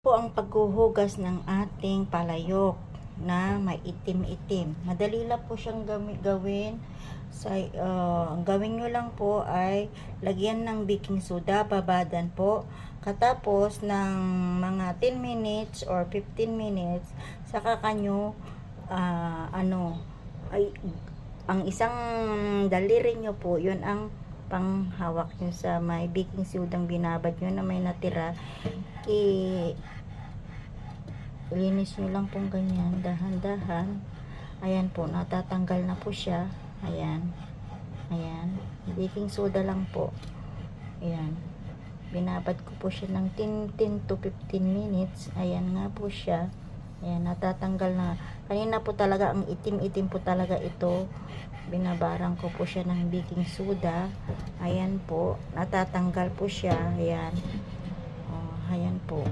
Po ang paghuhugas ng ating palayok na may itim-itim. Madali lang po siyang gawin. Ang gawin nyo lang po ay lagyan ng baking soda, babadan po. Katapos ng mga 10 minutes or 15 minutes, saka kanyo ay ang isang daliri nyo po, yun ang panghawak nyo sa may baking soda binabad nyo na may natira. Linis nyo lang pong ganyan, dahan-dahan. Ayan po, natatanggal na po siya. Ayan, baking soda lang po. Ayan, binabad ko po siya ng 10 to 15 minutes. Ayan nga po siya. Ayan, natatanggal na. Kanina po talaga ang itim-itim po talaga ito. Binabarang ko po siya ng baking soda. Ayan po, natatanggal po siya. Ayan, ayan po.